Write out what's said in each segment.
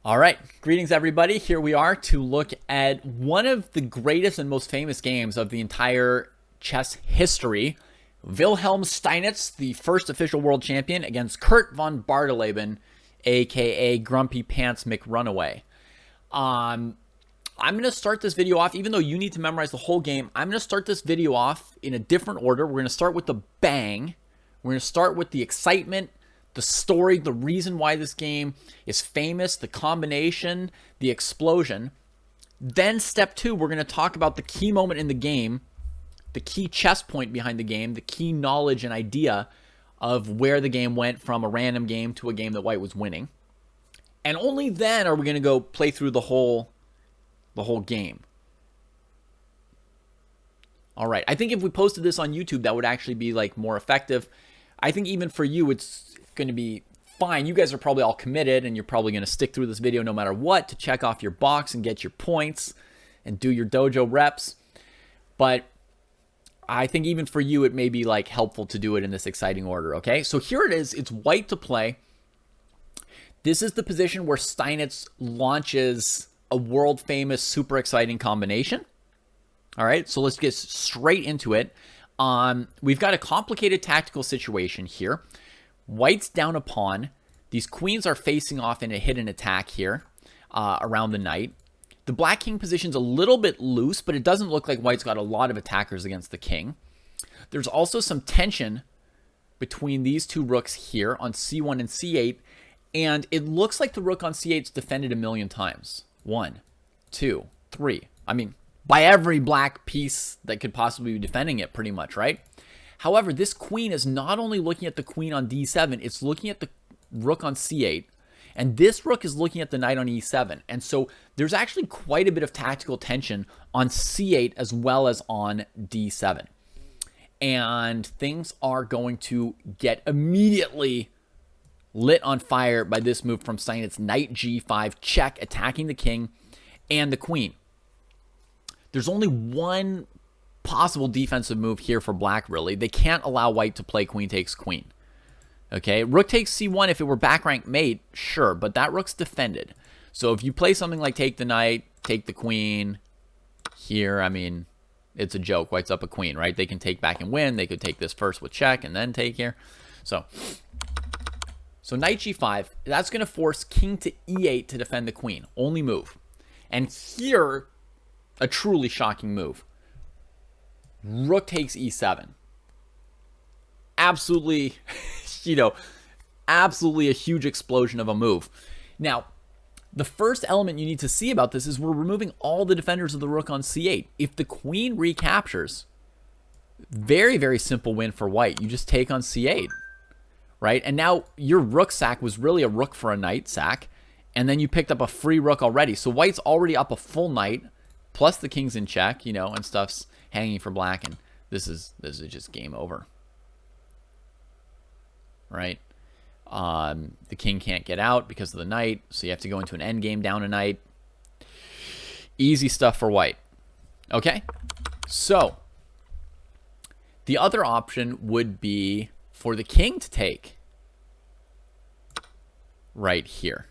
All right, greetings everybody. Here we are to look at one of the greatest and most famous games of the entire chess history. Wilhelm Steinitz, the first official world champion, against Kurt von Bardeleben, aka Grumpy Pants McRunaway. I'm going to start this video off, even though you need to memorize the whole game, I'm going to start this video off in a different order. We're going to start with the bang. We're going to start with the excitement, the story, the reason why this game is famous, the combination, the explosion. Then step two, we're going to talk about the key moment in the game, the key chess point behind the game, the key knowledge and idea of where the game went from a random game to a game that white was winning. And only then are we going to go play through the whole game. All right. I think if we posted this on YouTube, that would actually be like more effective. I think even for you, it's going to be fine. You guys are probably all committed and you're probably going to stick through this video no matter what to check off your box and get your points and do your dojo reps. But I think even for you, it may be like helpful to do it in this exciting order. Okay. So here it is. It's white to play. This is the position where Steinitz launches a world famous, super exciting combination. All right. So let's get straight into it. We've got a complicated tactical situation here. White's down a pawn. These queens are facing off in a hidden attack here around the knight. The black king position's a little bit loose, but it doesn't look like white's got a lot of attackers against the king. There's also some tension between these two rooks here on c1 and c8, and it looks like the rook on c8's defended a million times. 1, 2, 3. I mean, by every black piece that could possibly be defending it, pretty much, right? However, this queen is not only looking at the queen on d7, it's looking at the rook on c8, and this rook is looking at the knight on e7. And so there's actually quite a bit of tactical tension on c8 as well as on d7. And things are going to get immediately lit on fire by this move from Steinitz. Knight g5, check, attacking the king and the queen. There's only one possible defensive move here for black, really. They can't allow white to play queen takes queen. Okay, rook takes c1. If it were back rank mate, sure, but that rook's defended. So if you play something like take the knight, take the queen here, I mean, it's a joke. White's up a queen, right? They can take back and win. They could take this first with check and then take here. So knight g5, that's going to force king to e8 to defend the queen. Only move. And here, a truly shocking move. Rook takes e7. Absolutely, absolutely a huge explosion of a move. Now, the first element you need to see about this is we're removing all the defenders of the rook on c8. If the queen recaptures, very, very simple win for white. You just take on c8, right? And now your rook sack was really a rook for a knight sack, and then you picked up a free rook already. So white's already up a full knight, plus the king's in check, and stuff's hanging for black, and this is just game over, right? The king can't get out because of the knight, so you have to go into an endgame down a knight. Easy stuff for white. Okay, so the other option would be for the king to take right here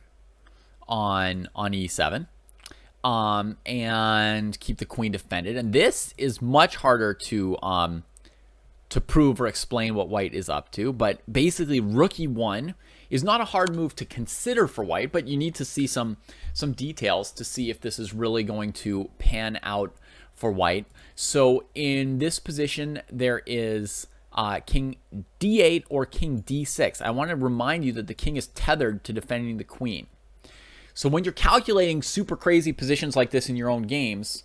on e7. And keep the queen defended. And this is much harder to prove or explain what white is up to. But basically, rook e1 is not a hard move to consider for white, but you need to see some details to see if this is really going to pan out for white. So in this position, there is king d8 or king d6. I want to remind you that the king is tethered to defending the queen. So when you're calculating super crazy positions like this in your own games,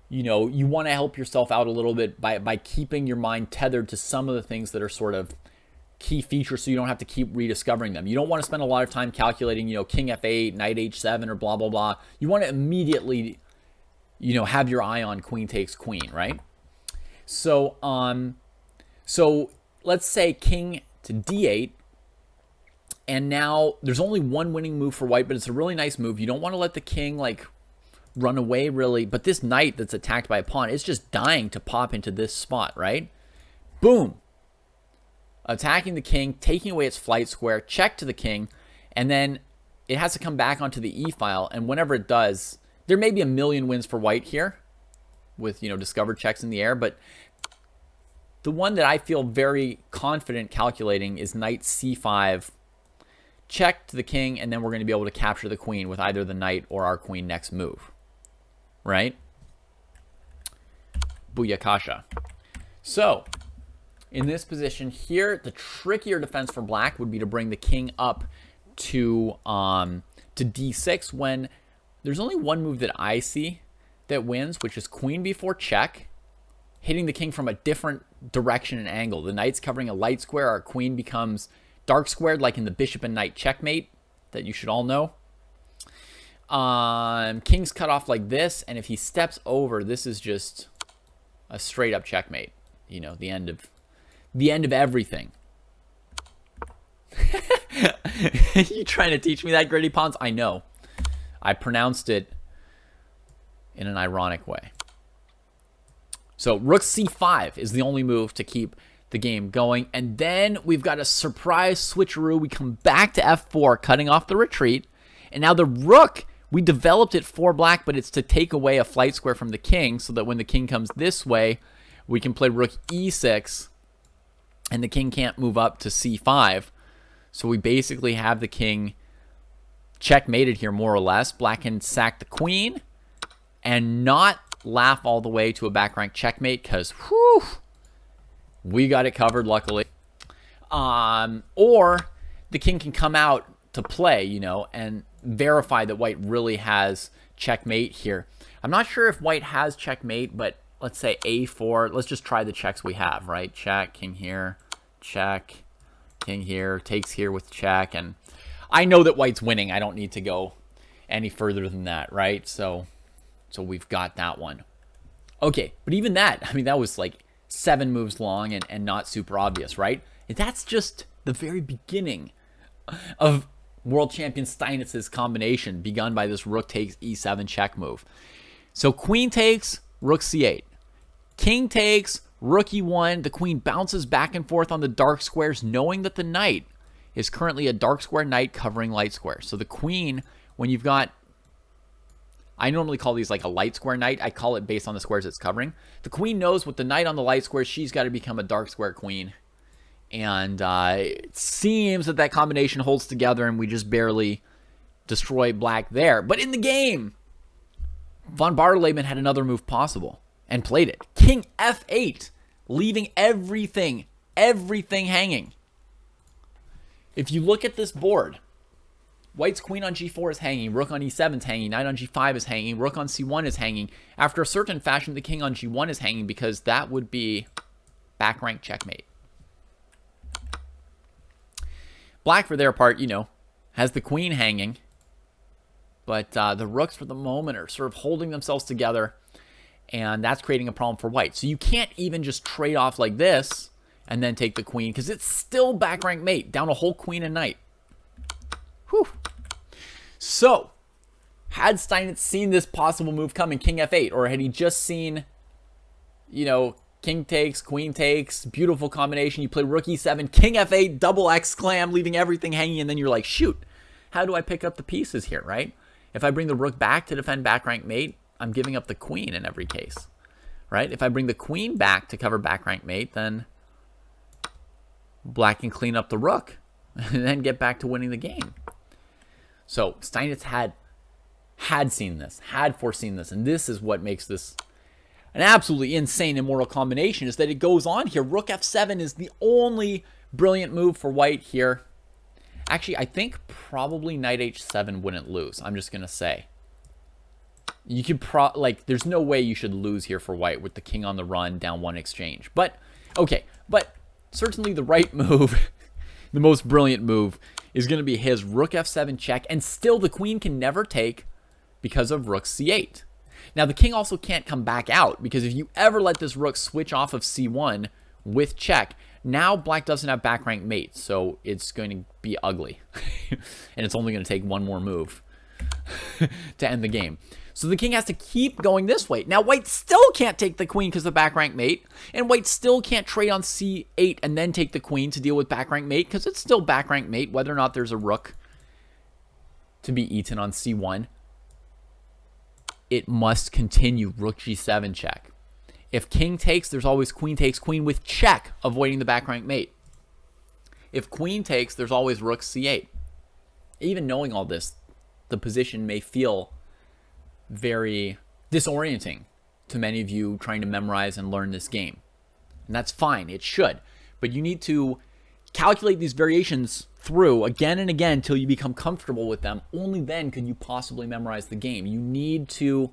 you want to help yourself out a little bit by keeping your mind tethered to some of the things that are sort of key features so you don't have to keep rediscovering them. You don't want to spend a lot of time calculating, king f8, knight h7, or blah, blah, blah. You want to immediately, have your eye on queen takes queen, right? So, so let's say king to d8. And now there's only one winning move for white, but it's a really nice move. You don't want to let the king run away really, but this knight that's attacked by a pawn is just dying to pop into this spot, right? Boom. Attacking the king, taking away its flight square, check to the king, and then it has to come back onto the E file, and whenever it does, there may be a million wins for white here with, discovered checks in the air, but the one that I feel very confident calculating is knight c5, check to the king, and then we're going to be able to capture the queen with either the knight or our queen next move, right? Booyakasha. So, in this position here, the trickier defense for black would be to bring the king up to d6 when there's only one move that I see that wins, which is queen b4 check, hitting the king from a different direction and angle. The knight's covering a light square, our queen becomes dark squared, like in the bishop and knight checkmate that you should all know. King's cut off like this, and if he steps over, this is just a straight up checkmate. The end of everything. You trying to teach me that, Gritty Pawns? I know. I pronounced it in an ironic way. So rook c5 is the only move to keep the game going. And then we've got a surprise switcheroo. We come back to f4, cutting off the retreat. And now the rook, we developed it for black, but it's to take away a flight square from the king so that when the king comes this way, we can play rook e6 and the king can't move up to c5. So we basically have the king checkmated here, more or less. Black can sack the queen and not laugh all the way to a back rank checkmate because, we got it covered, luckily. Or the king can come out to play, and verify that white really has checkmate here. I'm not sure if white has checkmate, but let's say a4. Let's just try the checks we have, right? Check, king here, check, king here, takes here with check. And I know that white's winning. I don't need to go any further than that, right? So we've got that one. Okay, but even that, that was like 7 moves long and not super obvious, right? And that's just the very beginning of world champion Steinitz's combination begun by this rook takes e7 check move. So queen takes, rook c8. King takes, rook e1. The queen bounces back and forth on the dark squares, knowing that the knight is currently a dark square knight covering light squares. So the queen, when you've got, I normally call these like a light square knight. I call it based on the squares it's covering. The queen knows with the knight on the light squares, she's got to become a dark square queen. And it seems that combination holds together and we just barely destroy black there. But in the game, von Bardeleben had another move possible and played it. King f8, leaving everything hanging. If you look at this board, white's queen on g4 is hanging, rook on e7 is hanging, knight on g5 is hanging, rook on c1 is hanging. After a certain fashion, the king on g1 is hanging because that would be back rank checkmate. Black, for their part, has the queen hanging, but the rooks for the moment are sort of holding themselves together, and that's creating a problem for white. So you can't even just trade off like this and then take the queen because it's still back rank mate, down a whole queen and knight. Whew. So, had Steinitz seen this possible move coming, king f8, or had he just seen, king takes, queen takes, beautiful combination, you play rook e7, king f8, double exclam, leaving everything hanging, and then you're like, shoot, how do I pick up the pieces here, right? If I bring the rook back to defend back rank mate, I'm giving up the queen in every case, right? If I bring the queen back to cover back rank mate, then black can clean up the rook and then get back to winning the game. So Steinitz had seen this, had foreseen this, and this is what makes this an absolutely insane Immortal combination, is that it goes on here. Rook f7 is the only brilliant move for white here. Actually, I think probably knight h7 wouldn't lose. I'm just going to say. You could there's no way you should lose here for white with the king on the run, down one exchange. But, okay, but certainly the right move, the most brilliant move, is going to be his rook f7 check, and still the queen can never take because of rook c8. Now, the king also can't come back out, because if you ever let this rook switch off of c1 with check, now black doesn't have back rank mate, so it's going to be ugly. And it's only going to take one more move to end the game. So the king has to keep going this way. Now, white still can't take the queen because of back rank mate, and white still can't trade on c8 and then take the queen to deal with back rank mate, because it's still back rank mate, whether or not there's a rook to be eaten on c1, it must continue rook g7 check. If king takes, there's always queen takes queen with check, avoiding the back rank mate. If queen takes, there's always rook c8. Even knowing all this, the position may feel very disorienting to many of you trying to memorize and learn this game. And that's fine, it should. But you need to calculate these variations through again and again until you become comfortable with them. Only then can you possibly memorize the game. You need to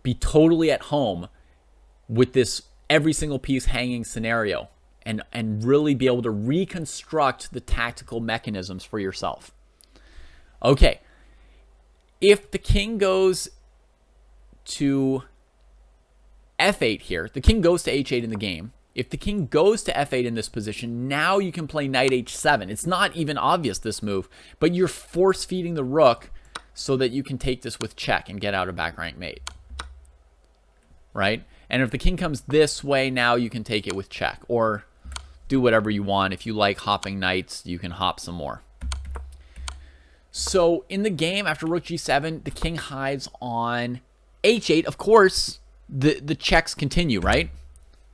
be totally at home with this every single piece hanging scenario and really be able to reconstruct the tactical mechanisms for yourself. Okay, if the king goes to f8 here, the king goes to h8 in the game. If the king goes to f8 in this position, now you can play knight h7. It's not even obvious, this move, but you're force-feeding the rook so that you can take this with check and get out a back rank mate. Right? And if the king comes this way, now you can take it with check. Or do whatever you want. If you like hopping knights, you can hop some more. So in the game, after rook g7, the king hides on h8. Of course, the checks continue, right?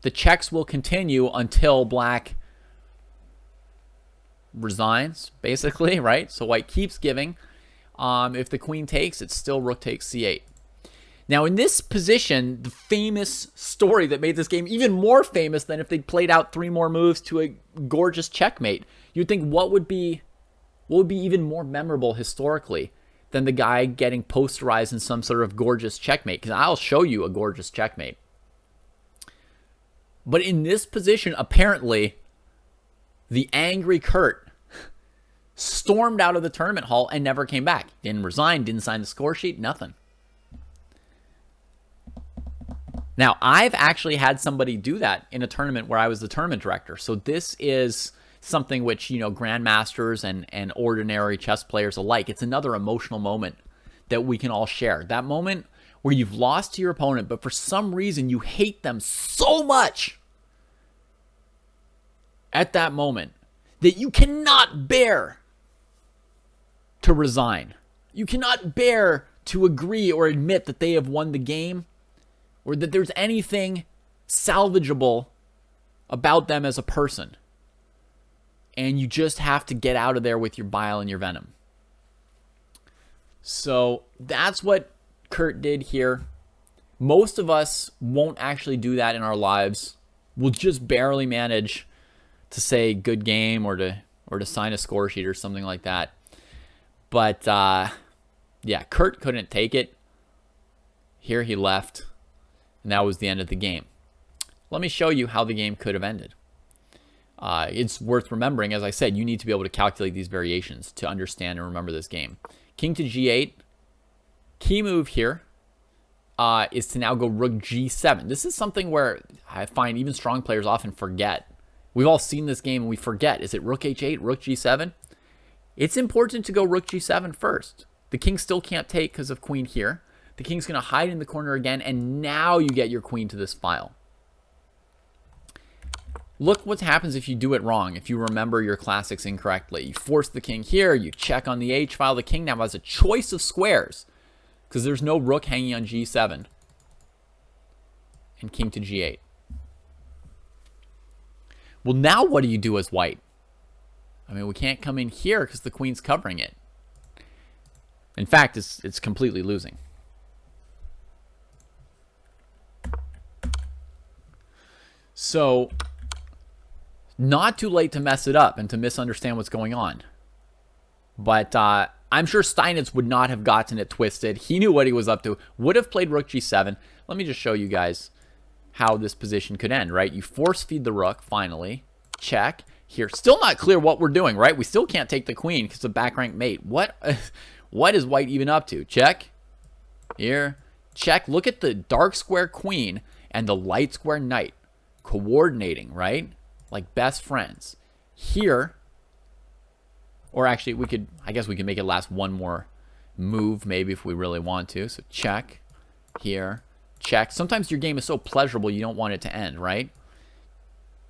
The checks will continue until black resigns, basically, right? So white keeps giving. If the queen takes, it's still rook takes c8. Now, in this position, the famous story that made this game even more famous than if they'd played out 3 more moves to a gorgeous checkmate. You'd think what would be even more memorable historically than the guy getting posterized in some sort of gorgeous checkmate? Because I'll show you a gorgeous checkmate. But in this position, apparently, the angry Kurt stormed out of the tournament hall and never came back. Didn't resign, didn't sign the score sheet, nothing. Now, I've actually had somebody do that in a tournament where I was the tournament director. So this is something which, you know, grandmasters and ordinary chess players alike, it's another emotional moment that we can all share. That moment where you've lost to your opponent, but for some reason you hate them so much at that moment that you cannot bear to resign. You cannot bear to agree or admit that they have won the game or that there's anything salvageable about them as a person. And you just have to get out of there with your bile and your venom. So that's what Kurt did here. Most of us won't actually do that in our lives. We'll just barely manage to say good game or to sign a score sheet or something like that. But yeah, Kurt couldn't take it. Here he left. And that was the end of the game. Let me show you how the game could have ended. It's worth remembering, as I said, you need to be able to calculate these variations to understand and remember this game. King to g8. Key move here is to now go rook g7. This is something where I find even strong players often forget. We've all seen this game and we forget. Is it rook h8, rook g7? It's important to go rook g7 first. The king still can't take because of queen here. The king's going to hide in the corner again, and now you get your queen to this file. Look what happens if you do it wrong, if you remember your classics incorrectly. You force the king here, you check on the h file. The king now has a choice of squares because there's no rook hanging on g7. And king to g8. Well, now what do you do as white? I mean, we can't come in here because the queen's covering it. In fact, it's completely losing. So, not too late to mess it up and to misunderstand what's going on. But I'm sure Steinitz would not have gotten it twisted. He knew what he was up to. Would have played rook g7. Let me just show you guys how this position could end, right? You force feed the rook, finally. Check. Here, still not clear what we're doing, right? We still can't take the queen because of back rank mate. What is white even up to? Check. Here. Check. Look at the dark square queen and the light square knight. Coordinating, right? Like best friends. Here, or actually I guess we could make it last one more move maybe if we really want to. So check, here, check. Sometimes your game is so pleasurable you don't want it to end, right?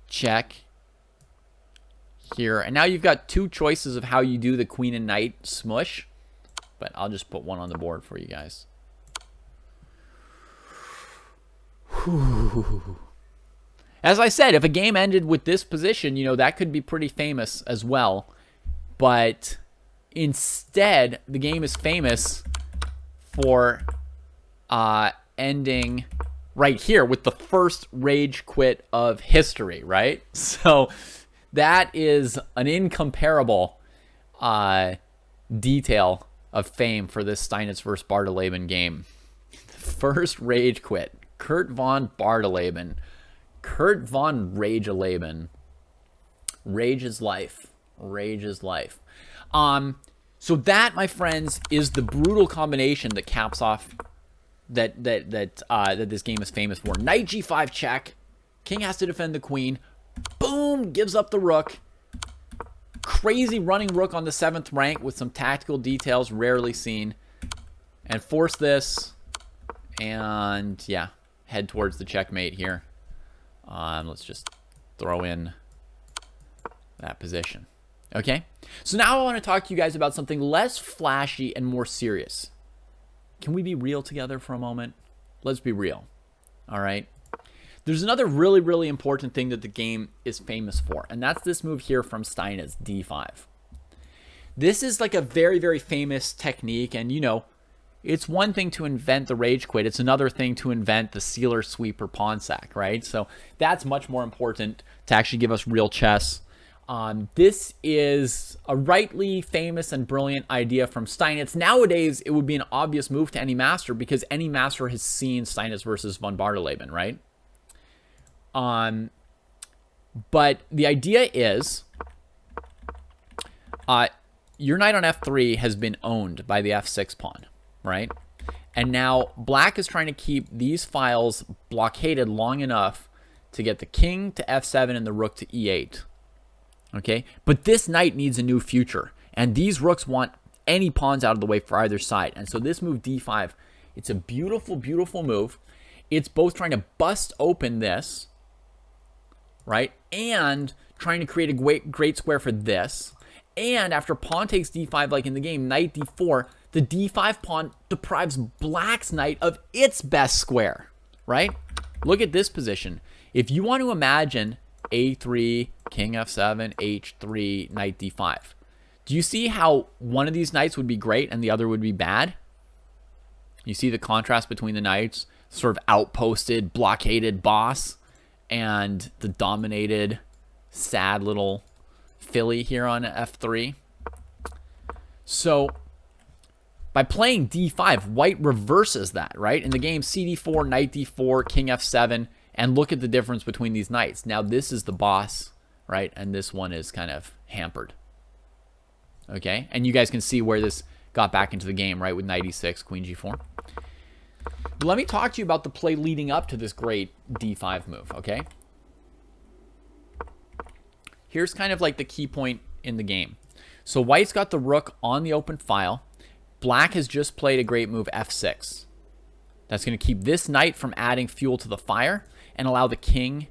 Check, here. And now you've got two choices of how you do the queen and knight smush. but I'll just put one on the board for you guys. Whew. As I said, if a game ended with this position, you know, that could be pretty famous as well. But instead, the game is famous for ending right here with the first rage quit of history, right? So that is an incomparable detail of fame for this Steinitz versus Bardeleben game. First rage quit. Kurt von Bardeleben. Kurt von Rageleben. Rage is life. Rage is life. So that, my friends, is the brutal combination that caps off that this game is famous for. Knight g5 check. King has to defend the queen. Boom! Gives up the rook. Crazy running rook on the 7th rank with some tactical details rarely seen. And force this. And, yeah, head towards the checkmate here. Let's just throw in that position. Okay? So now I want to talk to you guys about something less flashy and more serious. Can we be real together for a moment? Let's be real. All right? There's another really, really important thing that the game is famous for, and that's this move here from Steinitz, d5. This is like a very, very famous technique, and you know, it's one thing to invent the rage quit. It's another thing to invent the sealer sweep or pawn sack, right? So that's much more important to actually give us real chess. This is a rightly famous and brilliant idea from Steinitz. Nowadays, it would be an obvious move to any master because any master has seen Steinitz versus von Bardeleben, right? But the idea is your knight on f3 has been owned by the f6 pawn, right? And now black is trying to keep these files blockaded long enough to get the king to f7 and the rook to e8. Okay, but this knight needs a new future, and these rooks want any pawns out of the way for either side. And so this move d5, it's a beautiful, beautiful move. It's both trying to bust open this, right, and trying to create a great square for this. And after pawn takes d5, like in the game, knight d4, the d5 pawn deprives black's knight of its best square, right? Look at this position. If you want to imagine a3, king f7, h3, knight d5. Do you see how one of these knights would be great and the other would be bad? You see the contrast between the knights, sort of outposted, blockaded boss, and the dominated, sad little filly here on f3. So by playing d5, white reverses that, right? In the game, cd4, knight d4, king f7, and look at the difference between these knights. Now this is the boss, right? And this one is kind of hampered. Okay? And you guys can see where this got back into the game, right? With knight e6, queen g4. But let me talk to you about the play leading up to this great d5 move, okay? Here's kind of like the key point in the game. So white's got the rook on the open file. Black has just played a great move, f6. That's going to keep this knight from adding fuel to the fire and allow the king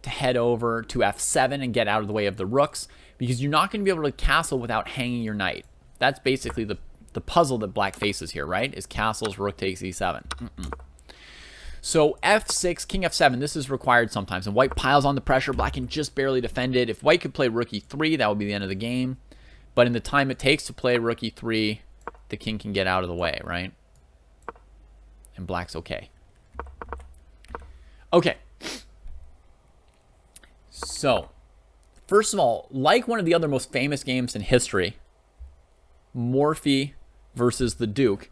to head over to f7 and get out of the way of the rooks, because you're not going to be able to castle without hanging your knight. That's basically the puzzle that black faces here, right? Is castles, rook takes e7. So f6, king f7, this is required sometimes. And white piles on the pressure. Black can just barely defend it. If white could play rook e3, that would be the end of the game. But in the time it takes to play rook e3, the king can get out of the way, right? And black's okay. Okay. So, first of all, like one of the other most famous games in history, Morphy versus the Duke,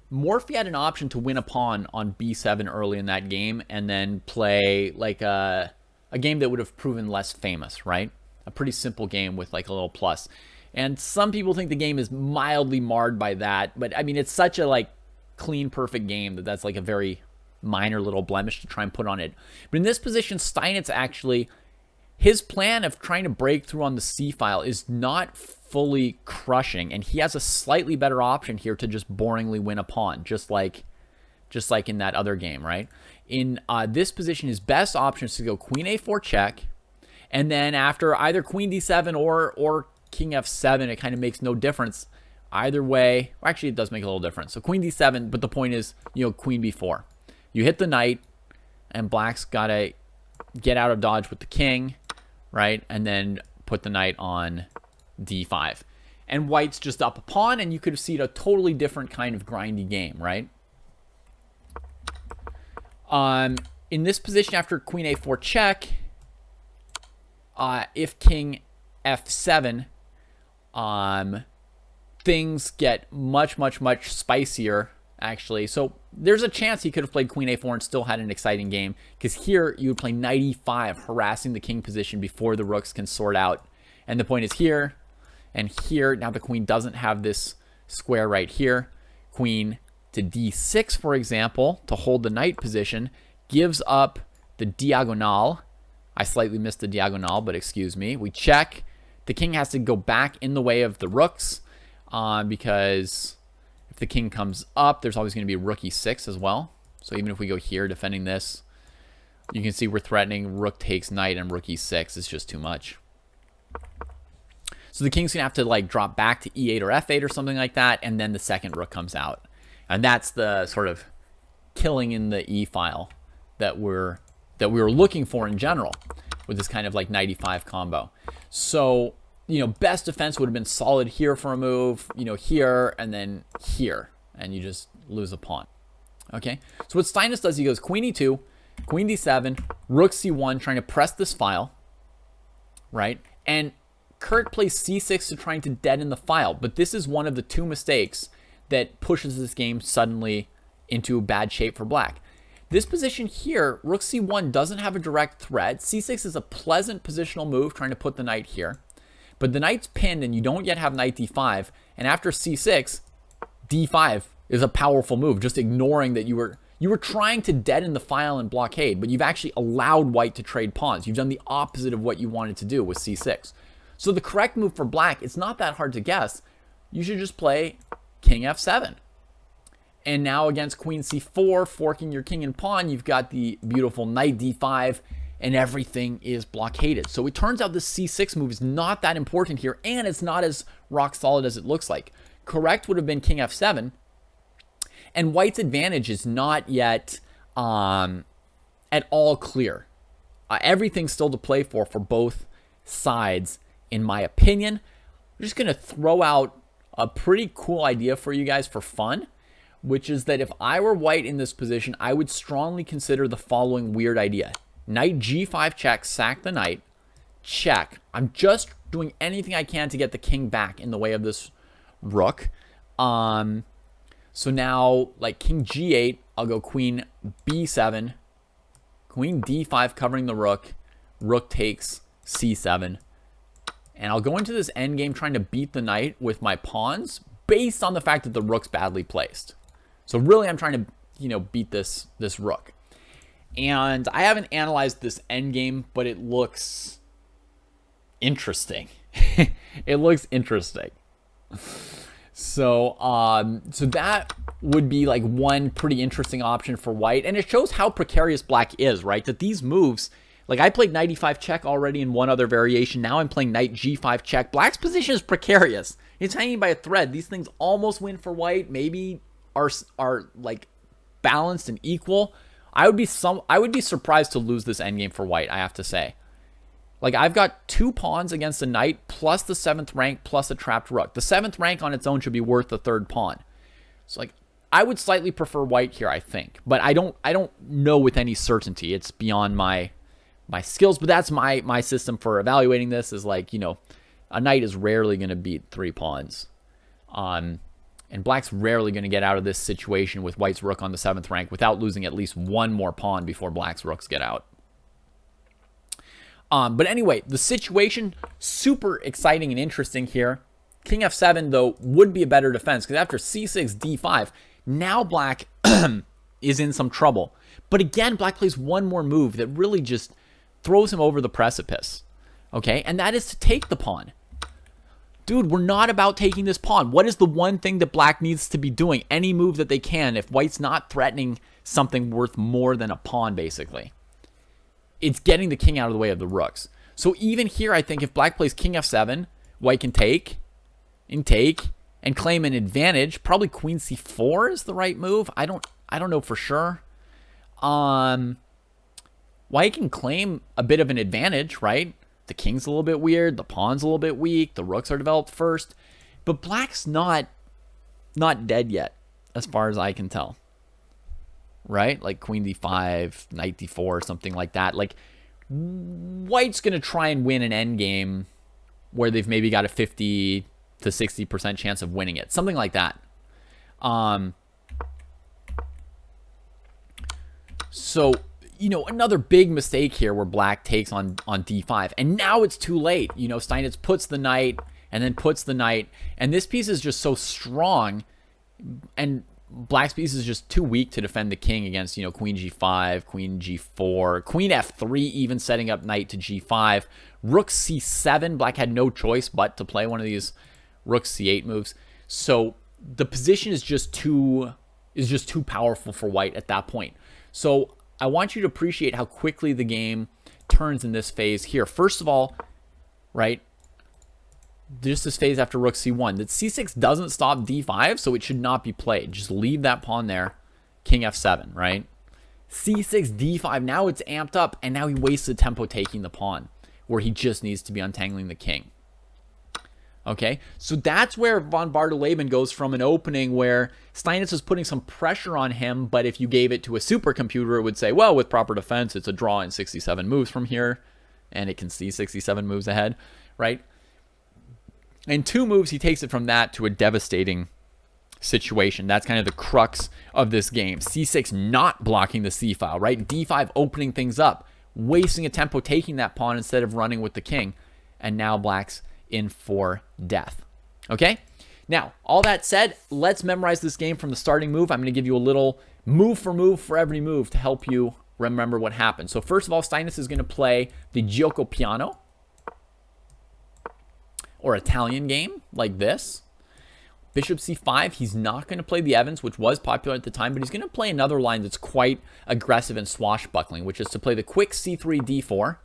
Morphy had an option to win a pawn on b7 early in that game and then play like a game that would have proven less famous, right? A pretty simple game with like a little plus. And some people think the game is mildly marred by that, but I mean, it's such a like clean, perfect game that's like a very minor little blemish to try and put on it. But in this position, Steinitz actually, his plan of trying to break through on the C file is not fully crushing, and he has a slightly better option here to just boringly win a pawn, just like in that other game, right? In this position, his best option is to go queen a4 check, and then after either queen d7 or king f7, it kind of makes no difference. Either way, well, actually, it does make a little difference. So queen d7, but the point is, queen b4. You hit the knight, and black's got to get out of dodge with the king, right? And then put the knight on d5. And white's just up a pawn, and you could have seen a totally different kind of grindy game, right? In this position after queen a4 check, if king f7, things get much, much, much spicier, actually. So there's a chance he could have played queen a4 and still had an exciting game, because here you would play knight e5, harassing the king position before the rooks can sort out. And the point is here and here. Now the queen doesn't have this square right here. Queen to d6, for example, to hold the knight position, gives up the diagonal. I slightly missed the diagonal, but excuse me. We check. The king has to go back in the way of the rooks, because if the king comes up, there's always going to be rook e6 as well. So even if we go here defending this, you can see we're threatening rook takes knight, and rook e6 is just too much. So the king's going to have to like drop back to e8 or f8 or something like that, and then the second rook comes out. And that's the sort of killing in the e file that we were looking for in general with this kind of like knight e5 combo. So, best defense would have been solid here for a move, here and then here, and you just lose a pawn. Okay, so what Steinitz does, he goes queen e2, queen d7, rook c1, trying to press this file, right? And Kurt plays c6 to trying to deaden the file, but this is one of the two mistakes that pushes this game suddenly into bad shape for black. This position here, rook c1 doesn't have a direct threat. c6 is a pleasant positional move, trying to put the knight here. But the knight's pinned, and you don't yet have knight d5. And after c6, d5 is a powerful move, just ignoring that you were trying to deaden the file and blockade, but you've actually allowed white to trade pawns. You've done the opposite of what you wanted to do with c6. So the correct move for black, it's not that hard to guess. You should just play king f7. And now against queen c4, forking your king and pawn, you've got the beautiful knight d5, and everything is blockaded. So it turns out this c6 move is not that important here, and it's not as rock solid as it looks like. Correct would have been king f7, and white's advantage is not yet at all clear. Everything's still to play for both sides, in my opinion. I'm just going to throw out a pretty cool idea for you guys for fun, which is that if I were white in this position, I would strongly consider the following weird idea. Knight g5 check, sack the knight, check. I'm just doing anything I can to get the king back in the way of this rook. So now, like king g8, I'll go queen b7, queen d5 covering the rook, rook takes c7. And I'll go into this endgame trying to beat the knight with my pawns based on the fact that the rook's badly placed. So really, I'm trying to, beat this rook. And I haven't analyzed this endgame, but it looks interesting. It looks interesting. So that would be like one pretty interesting option for white. And it shows how precarious black is, right? That these moves, like I played knight e5 check already in one other variation. Now I'm playing knight g5 check. Black's position is precarious. It's hanging by a thread. These things almost win for white. Maybe are like balanced and equal. I would be surprised to lose this endgame for white, I have to say. Like I've got 2 pawns against the knight plus the 7th rank plus a trapped rook. The 7th rank on its own should be worth the 3rd pawn. So like I would slightly prefer white here, I think, but I don't know with any certainty. It's beyond my skills, but that's my system for evaluating this is like, a knight is rarely going to beat 3 pawns. And black's rarely going to get out of this situation with white's rook on the 7th rank without losing at least 1 more pawn before black's rooks get out. But anyway, the situation, super exciting and interesting here. King f7, though, would be a better defense because after c6, d5, now black is in some trouble. But again, black plays one more move that really just throws him over the precipice. Okay, and that is to take the pawn. Dude, we're not about taking this pawn. What is the one thing that black needs to be doing? Any move that they can if white's not threatening something worth more than a pawn, basically. It's getting the king out of the way of the rooks. So even here, I think if black plays king f7, white can take, and take, and claim an advantage. Probably queen c4 is the right move. I don't know for sure. White can claim a bit of an advantage, right? The king's a little bit weird, the pawn's a little bit weak, the rooks are developed first, but black's not dead yet, as far as I can tell. Right? Like queen d5, knight d4, something like that. Like, white's going to try and win an endgame where they've maybe got a 50 to 60% chance of winning it. Something like that. So, you know, another big mistake here where black takes on d5. And now it's too late. You know, Steinitz puts the knight and then puts the knight. And this piece is just so strong. And black's piece is just too weak to defend the king against, you know, queen g5, queen g4, queen f3, even setting up knight to g5. Rook c7. Black had no choice but to play one of these rook c8 moves. So the position is just too powerful for white at that point. So I want you to appreciate how quickly the game turns in this phase here. First of all, right, just this phase after rook c1. That c6 doesn't stop d5, so it should not be played. Just leave that pawn there. King f7, right? c6, d5. Now it's amped up, and now he wasted tempo taking the pawn, where he just needs to be untangling the king. Okay, so that's where von Bardeleben goes from an opening where Steinitz was putting some pressure on him, but if you gave it to a supercomputer, it would say, well, with proper defense, it's a draw in 67 moves from here, and it can see 67 moves ahead, right? In 2 moves, he takes it from that to a devastating situation. That's kind of the crux of this game. c6 not blocking the c file, right? d5 opening things up, wasting a tempo taking that pawn instead of running with the king, and now black's in for death. Okay? Now, all that said, let's memorize this game from the starting move. I'm going to give you a little move for every move to help you remember what happened. So first of all, Steinitz is going to play the gioco piano, or Italian game, like this. Bishop c5, he's not going to play the Evans, which was popular at the time, but he's going to play another line that's quite aggressive and swashbuckling, which is to play the quick c3, d4.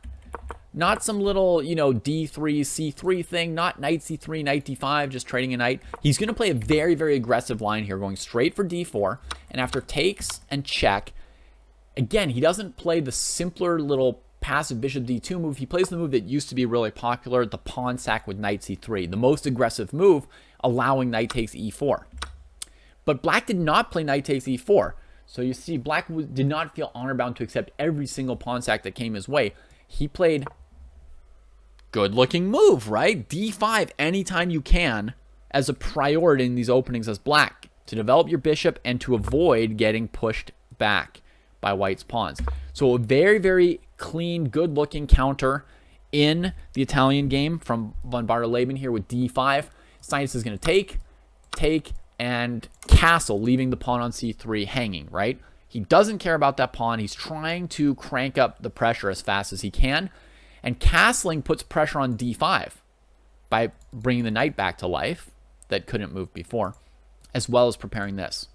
Not some little, you know, d3, c3 thing, not knight c3, knight d5, just trading a knight. He's going to play a very, very aggressive line here, going straight for d4. And after takes and check, again, he doesn't play the simpler little passive bishop d2 move. He plays the move that used to be really popular, the pawn sack with knight c3, the most aggressive move, allowing knight takes e4. But black did not play knight takes e4. So you see, black did not feel honor bound to accept every single pawn sack that came his way. He played good looking move, right? d5 anytime you can as a priority in these openings as black, to develop your bishop and to avoid getting pushed back by white's pawns. So a very, very clean, good looking counter in the Italian game from von Bardeleben here with d5. Steinitz is going to take, and castle, leaving the pawn on c3 hanging, right? He doesn't care about that pawn. He's trying to crank up the pressure as fast as he can. And castling puts pressure on d5 by bringing the knight back to life that couldn't move before, as well as preparing this.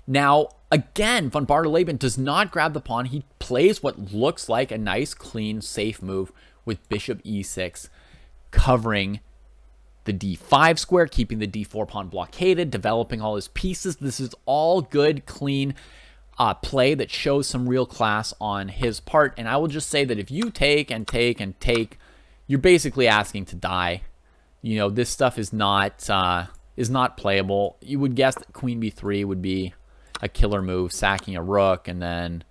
Now, again, von Bardeleben does not grab the pawn. He plays what looks like a nice, clean, safe move with bishop e6, covering the d5 square, keeping the d4 pawn blockaded, developing all his pieces. This is all good, clean play that shows some real class on his part. And I will just say that if you take and take and take, you're basically asking to die. You know, this stuff is not playable. You would guess that queen b3 would be a killer move, sacking a rook, and then,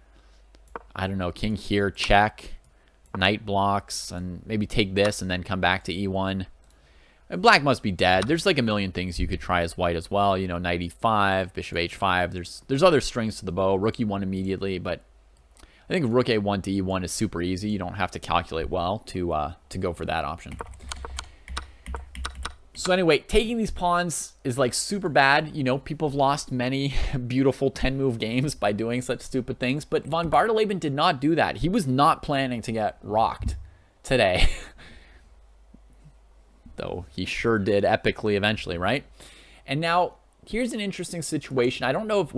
I don't know, king here, check, knight blocks, and maybe take this and then come back to e1. And black must be dead. There's like a million things you could try as white as well. You know, knight e5, bishop h5. There's other strings to the bow. Rook e1 immediately, but I think rook a1 to e1 is super easy. You don't have to calculate well to go for that option. So anyway, taking these pawns is like super bad. You know, people have lost many beautiful 10-move games by doing such stupid things. But von Bardeleben did not do that. He was not planning to get rocked today. Though he sure did epically eventually, right? And now, here's an interesting situation. I don't know if,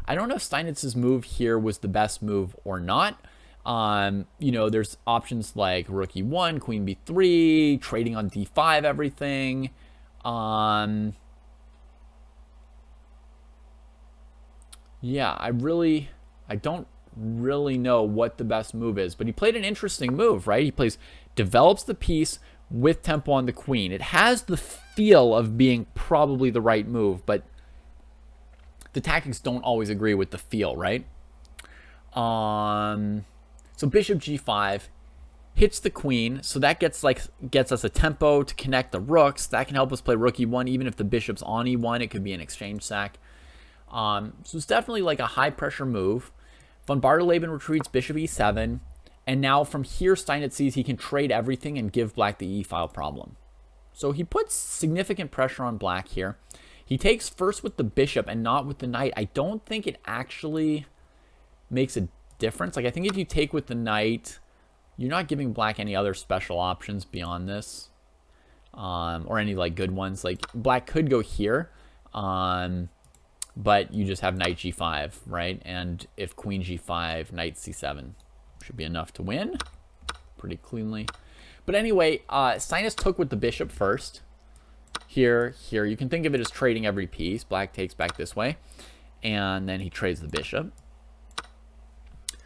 I don't know if Steinitz's move here was the best move or not. You know, there's options like rook e1, queen b3, trading on d5, everything. Yeah, I don't really know what the best move is, but he played an interesting move, right? He develops the piece with tempo on the queen. It has the feel of being probably the right move, but the tactics don't always agree with the feel, right? So bishop g5 hits the queen, so that gets us a tempo to connect the rooks. That can help us play rook e1, even if the bishop's on e1. It could be an exchange sack. So it's definitely like a high pressure move. Von Bardeleben retreats bishop e7, and now from here Steinitz sees he can trade everything and give black the e-file problem. So he puts significant pressure on black here. He takes first with the bishop and not with the knight. I don't think it actually makes a difference. Like, I think if you take with the knight, you're not giving black any other special options beyond this, or any like good ones. Like, black could go here, but you just have knight g5, right? And if queen g5, knight c7 should be enough to win pretty cleanly. But anyway, Steinitz took with the bishop first. Here. You can think of it as trading every piece. Black takes back this way, and then he trades the bishop.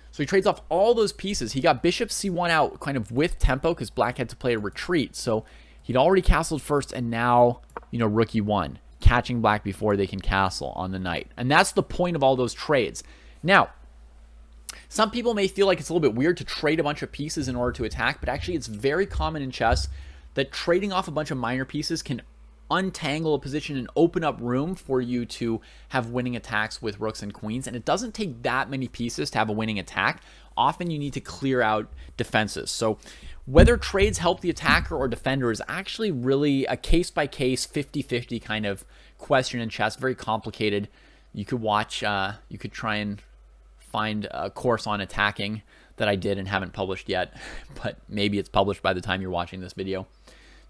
So he trades off all those pieces. He got bishop c1 out kind of with tempo because black had to play a retreat. So he'd already castled first, and now, you know, rook e1, catching black before they can castle on the knight. And that's the point of all those trades. Now, some people may feel like it's a little bit weird to trade a bunch of pieces in order to attack, but actually it's very common in chess that trading off a bunch of minor pieces can untangle a position and open up room for you to have winning attacks with rooks and queens. And it doesn't take that many pieces to have a winning attack. Often you need to clear out defenses. So whether trades help the attacker or defender is actually really a case-by-case, 50-50 kind of question in chess. Very complicated. You could watch, you could try and find a course on attacking that I did and haven't published yet, but maybe it's published by the time you're watching this video,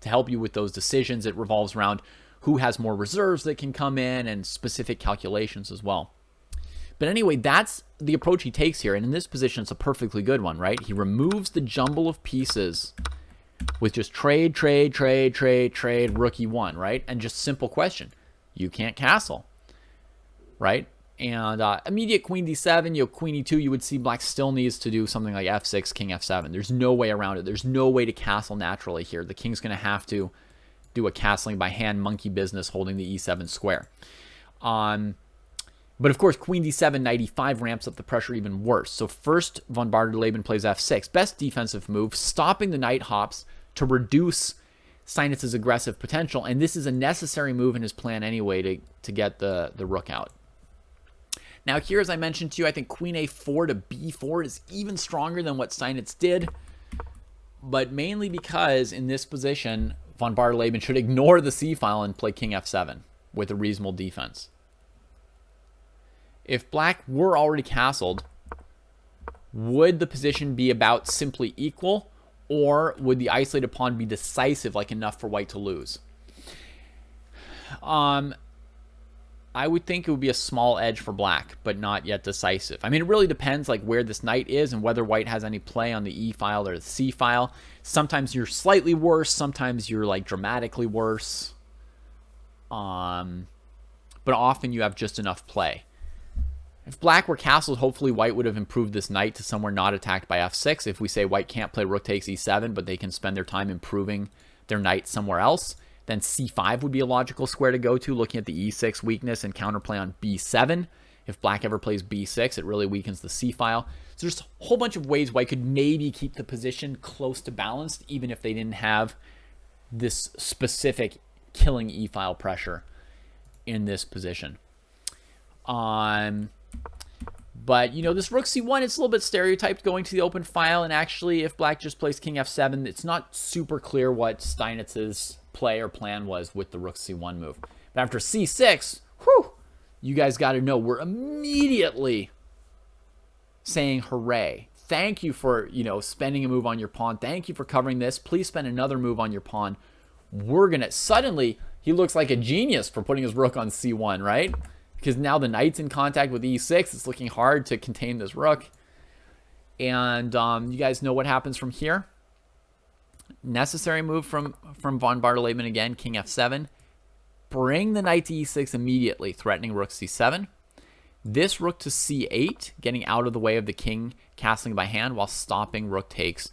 to help you with those decisions. It revolves around who has more reserves that can come in and specific calculations as well. But anyway, that's the approach he takes here. And in this position, it's a perfectly good one, right? He removes the jumble of pieces with just trade, rook e1, right? And just simple question. You can't castle, right? And immediate queen d7, you know, queen e2, you would see black still needs to do something like f6, king f7. There's no way around it. There's no way to castle naturally here. The king's going to have to do a castling by hand monkey business holding the e7 square. But of course, queen d7, knight e5 ramps up the pressure even worse. So first, von Bardeleben plays f6. Best defensive move, stopping the knight hops to reduce Steinitz's aggressive potential. And this is a necessary move in his plan anyway to get the rook out. Now here, as I mentioned to you, I think queen a4 to b4 is even stronger than what Steinitz did, but mainly because in this position, von Bardeleben should ignore the c-file and play king f7 with a reasonable defense. If black were already castled, would the position be about simply equal, or would the isolated pawn be decisive, like enough for white to lose? I would think it would be a small edge for black, but not yet decisive. I mean, it really depends like where this knight is and whether white has any play on the e-file or the c-file. Sometimes you're slightly worse, sometimes you're like dramatically worse. But often you have just enough play. If black were castled, hopefully white would have improved this knight to somewhere not attacked by f6. If we say white can't play rook takes e7, but they can spend their time improving their knight somewhere else, then c5 would be a logical square to go to, looking at the e6 weakness and counterplay on b7. If black ever plays b6, it really weakens the c-file. So there's a whole bunch of ways white could maybe keep the position close to balanced, even if they didn't have this specific killing e-file pressure in this position. But, you know, this rook c1, it's a little bit stereotyped going to the open file. And actually, if black just plays king f7, it's not super clear what Steinitz's play or plan was with the rook c1 move. But after c6, whew, you guys got to know, we're immediately saying hooray. Thank you for, you know, spending a move on your pawn. Thank you for covering this. Please spend another move on your pawn. We're going to, suddenly, he looks like a genius for putting his rook on c1, right? Because now the knight's in contact with e6. It's looking hard to contain this rook. And you guys know what happens from here. Necessary move from von Bardeleben again, king f7. bring the knight to e6 immediately, threatening rook c7. This rook to c8, getting out of the way of the king castling by hand while stopping rook takes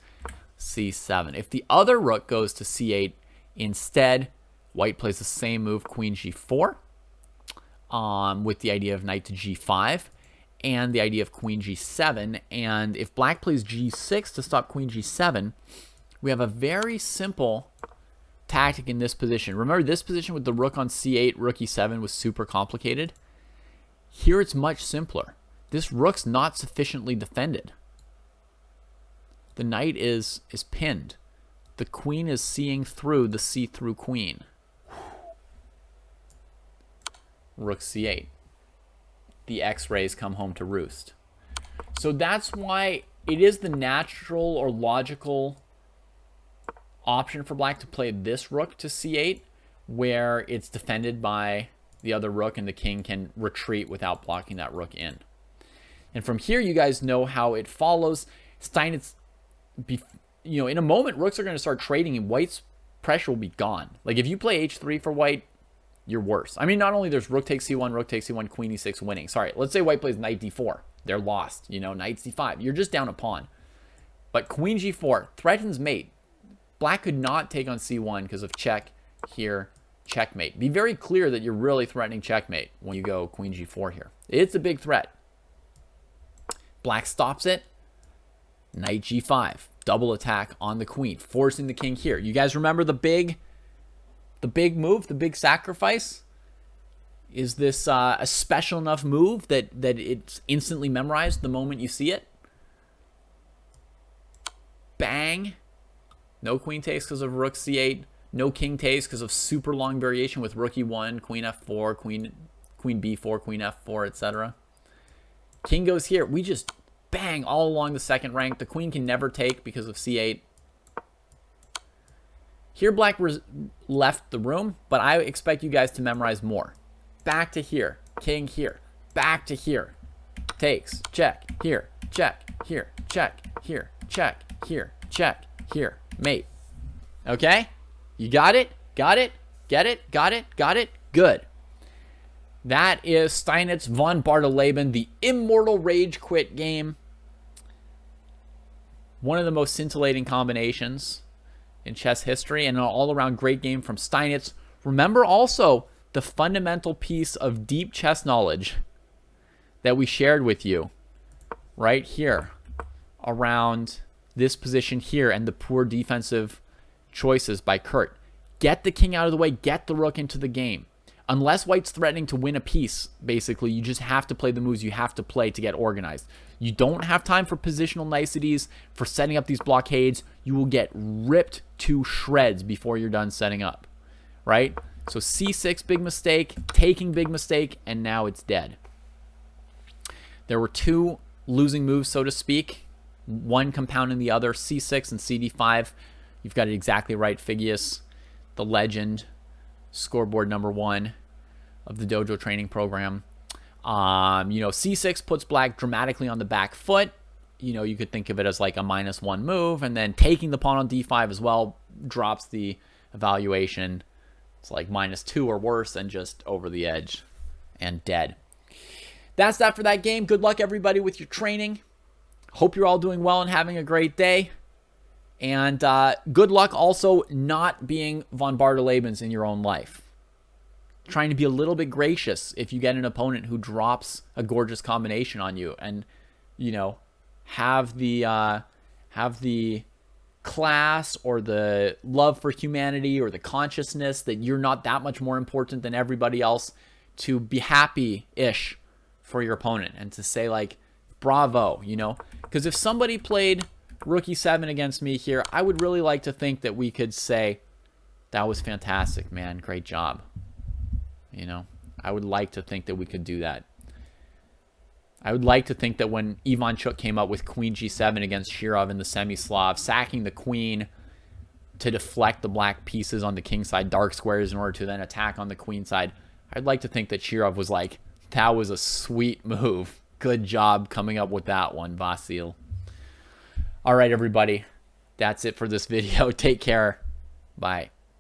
c7. If the other rook goes to c8 instead, white plays the same move, queen g4, with the idea of knight to g5 and the idea of queen g7. And if black plays g6 to stop queen g7, we have a very simple tactic in this position. Remember, this position with the rook on c8, rook e7 was super complicated. Here it's much simpler. This rook's not sufficiently defended. The knight is pinned. The queen is seeing through the see-through queen. Rook c8. The x-rays come home to roost. So that's why it is the natural or logical option for black to play this rook to c8, where it's defended by the other rook and the king can retreat without blocking that rook in. And from here, you guys know how it follows. Steinitz, in a moment, rooks are going to start trading and white's pressure will be gone. Like if you play h3 for white, you're worse. I mean, not only there's rook takes c1, rook takes c1, queen e6 winning. Sorry, let's say white plays knight d4. They're lost, knight c5. You're just down a pawn. But queen g4 threatens mate. Black could not take on c1 because of check here, checkmate. Be very clear that you're really threatening checkmate when you go queen g4 here. It's a big threat. Black stops it. Knight g5. Double attack on the queen, forcing the king here. You guys remember the big move, the big sacrifice? Is this a special enough move that it's instantly memorized the moment you see it? Bang. No queen takes because of rook c8. No king takes because of super long variation with rook e1, queen f4, queen b4, queen f4, etc. King goes here. We just bang all along the second rank. The queen can never take because of c8. Here black left the room, but I expect you guys to memorize more. Back to here. King here. Back to here. Takes. Check. Here. Check. Here. Check. Here. Check. Here. Check. Here. Mate. Okay? You got it? Got it? Get it? Got it? Got it? Good. That is Steinitz von Bardeleben, the Immortal Rage Quit game. One of the most scintillating combinations in chess history, and an all-around great game from Steinitz. Remember also the fundamental piece of deep chess knowledge that we shared with you right here around this position here and the poor defensive choices by Kurt. Get the king out of the way, get the rook into the game. Unless white's threatening to win a piece, basically, you just have to play the moves you have to play to get organized. You don't have time for positional niceties, for setting up these blockades. You will get ripped to shreds before you're done setting up, right? So c6, big mistake, taking, big mistake, and now it's dead. There were two losing moves, so to speak, one compounding the other, c6 and cd5. You've got it exactly right, Phigius, the legend, scoreboard #1 of the dojo training program. C6 puts black dramatically on the back foot. You could think of it as like a -1 move, and then taking the pawn on d5 as well drops the evaluation. It's like -2 or worse, and just over the edge and dead. That's that for that game. Good luck, everybody, with your training. Hope you're all doing well and having a great day. And good luck also not being von Bardelebens in your own life. Trying to be a little bit gracious if you get an opponent who drops a gorgeous combination on you, and have the class or the love for humanity or the consciousness that you're not that much more important than everybody else to be happy-ish for your opponent and to say like, bravo, because if somebody played rook e7 against me here, I would really like to think that we could say, that was fantastic, man, great job. I would like to think that we could do that. I would like to think that when Ivan Chuk came up with queen g7 against Shirov in the semi-Slav, sacking the queen to deflect the black pieces on the king side, dark squares, in order to then attack on the queen side, I'd like to think that Shirov was like, that was a sweet move. Good job coming up with that one, Vasil. All right, everybody. That's it for this video. Take care. Bye.